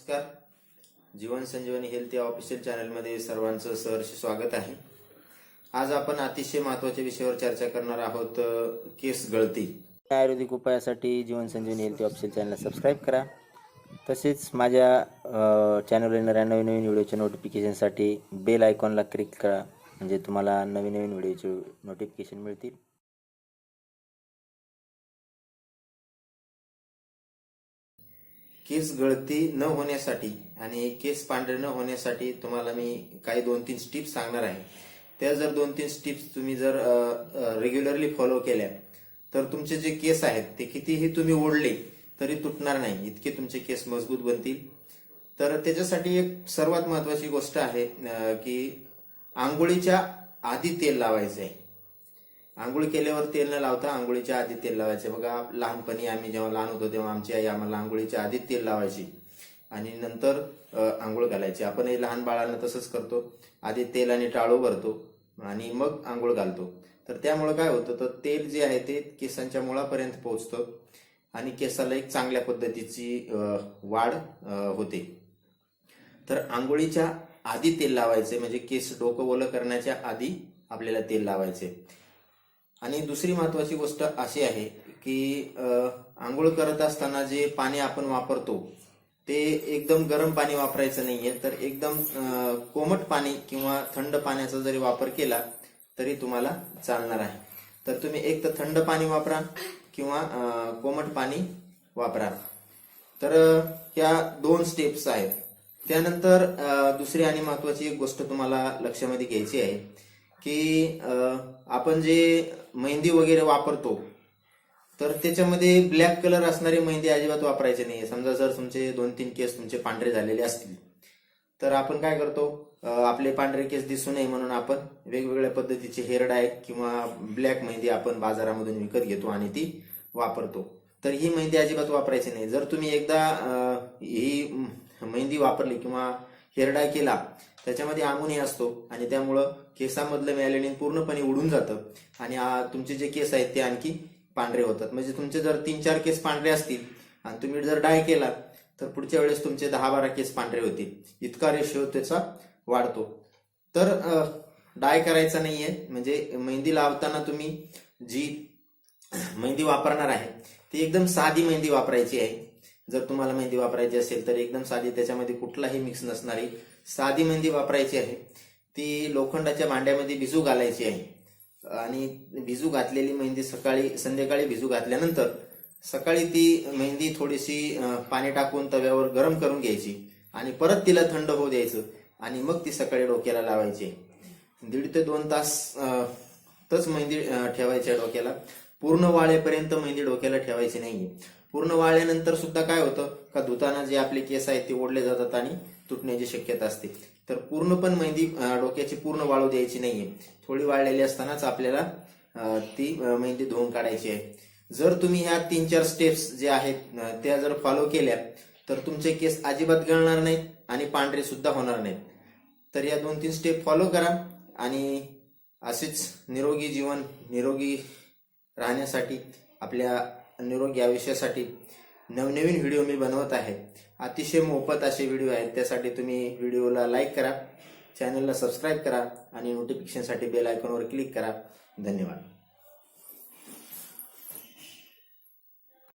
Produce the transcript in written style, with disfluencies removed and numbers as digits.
नमस्कार. जीवन संजीवनी health official चॅनलमध्ये सर्वांचं सहर्ष स्वागत आहे. आज आपण अतिशय महत्त्वाच्या विषयावर चर्चा करणार आहोत, केस गळती. आयुर्वेदिक उपायासाठी जीवन संजीवनी हेल्थ ऑफिशियल चॅनलला सबस्क्राईब करा. तसेच माझ्या चॅनलवर येणाऱ्या नवीन व्हिडिओच्या नोटिफिकेशनसाठी बेल आयकॉनला क्लिक करा, म्हणजे तुम्हाला नवीन व्हिडिओचे नोटिफिकेशन मिळतील. केस गळती न होण्यासाठी आणि केस पांढरे न होण्यासाठी तुम्हाला मी काही 2-3 स्टेप्स सांगणार आहे. त्या जर 2-3 स्टेप्स तुम्ही जर रेग्युलरली फॉलो केल्या तर तुमचे जे केस आहेत ते कितीही तुम्ही ओढले तरी तुटणार नाही, इतके तुमचे केस मजबूत बनतील. तर त्याच्यासाठी एक सर्वात महत्वाची गोष्ट आहे की आंघोळीच्या आधी तेल लावायचं आहे. आंघोळ केल्यावर तेल न लावता आंघोळीच्या आधी तेल लावायचे. बघा, लहानपणी आम्ही जेव्हा लहान होतो तेव्हा आमची आई आम्हाला आंघोळीच्या आधी तेल लावायची आणि नंतर आंघोळ घालायची. आपणही लहान बाळांना तसंच करतो, आधी तेल आणि टाळू भरतो आणि मग आंघोळ घालतो. तर त्यामुळे काय होतं, तर तेल जे आहे ते केसांच्या मुळापर्यंत पोहोचतं आणि केसाला एक चांगल्या पद्धतीची वाढ होते. तर आंघोळीच्या आधी तेल लावायचे, म्हणजे केस डोकं ओलं करण्याच्या आधी आपल्याला तेल लावायचे. आणि दुसरी महत्वाची गोष्ट अशी आहे की आंघोळ करत असताना जे पाणी आपण वापरतो ते एकदम गरम पाणी वापरायचं नाहीये, तर एकदम कोमट पाणी किंवा थंड पाण्याचा जरी वापर केला तरी तुम्हाला चालणार आहे. तर तुम्ही एक तर थंड पाणी वापरा किंवा कोमट पाणी वापरा. तर ह्या 2 स्टेप्स आहेत. त्यानंतर दुसरी आणि महत्वाची एक गोष्ट तुम्हाला लक्षामध्ये घ्यायची आहे की आपण जे मेहंदी वगैरे वापरतो तर त्याच्यामध्ये ब्लॅक कलर असणारी मेहंदी अजिबात वापरायची नाही. समजा जर तुमचे 2-3 केस तुमचे पांढरे झालेले असतील तर आपण काय करतो, आपले पांढरे केस दिसू नये म्हणून आपण वेगवेगळ्या पद्धतीचे हेअर डाय किंवा ब्लॅक मेहंदी आपण बाजारामधून विकत घेतो आणि ती वापरतो. तर ही मेहंदी अजिबात वापरायची नाही. जर तुम्ही एकदा ही मेहंदी वापरली किंवा हेअर डाय केला त्याच्यामध्ये अमोनिया असतो आणि त्यामुळं केसामधलं मेलॅनिन पूर्णपणे उडून जातं आणि तुमचे जे केस आहेत ते आणखी पांढरे होतात. म्हणजे तुमचे जर 3-4 केस पांढरे असतील आणि तुम्ही जर डाय केला तर पुढच्या वेळेस तुमचे 10-12 केस पांढरे होतील, इतका रेशो त्याचा वाढतो. तर डाय करायचा नाहीये. म्हणजे मेहंदी लावताना तुम्ही जी मेहंदी वापरणार आहे ती एकदम साधी मेहंदी वापरायची आहे. जर तुम्हाला मेहंदी वापरायची असेल तर एकदम साधी, त्याच्यामध्ये कुठलाही मिक्स नसणारी साधी मेहंदी वापरायची आहे. ती लोखंडाच्या भांड्यामध्ये भिजू घालायची आहे आणि भिजू घातलेली मेहंदी संध्याकाळी भिजू घातल्यानंतर सकाळी ती मेहंदी थोडीशी पाणी टाकून तव्यावर गरम करून घ्यायची आणि परत तिला थंड होऊ द्यायचं आणि मग ती सकाळी डोक्याला लावायची. 1.5 ते 2 तास मेहंदी ठेवायची डोक्याला. पूर्ण वाळेपर्यंत मेहंदी डोक्याला ठेवायची नाहीये. पूर्ण वाळल्यानंतर सुद्धा काय होतं का धुताना जे आपले केस आहेत ते ओढले जातात आणि तुटण्याची शक्यता असते. तर पूर्ण पण मेहंदी डोक्याची पूर्ण वाळू द्यायची नाहीये. थोडी वाळलेली असतानाच आपल्याला ती मेहंदी धुवून काढायची आहे. जर तुम्ही ह्या 3-4 स्टेप्स जे आहेत त्या जर फॉलो केल्या तर तुमचे केस अजिबात गळणार नाहीत आणि पांढरे सुद्धा होणार नाहीत. तर या 2-3 स्टेप फॉलो करा आणि असेच निरोगी जीवन, निरोगी राहण्यासाठी, आपल्या निरोगी आयुष्यासाठी नवनवीन व्हिडिओ मी बनवत आहे. अतिशय मोफत असे व्हिडिओ आहेत. त्यासाठी तुम्ही व्हिडिओला लाईक करा, चॅनलला सबस्क्राईब करा आणि नोटिफिकेशनसाठी बेल आयकॉनवर क्लिक करा. धन्यवाद.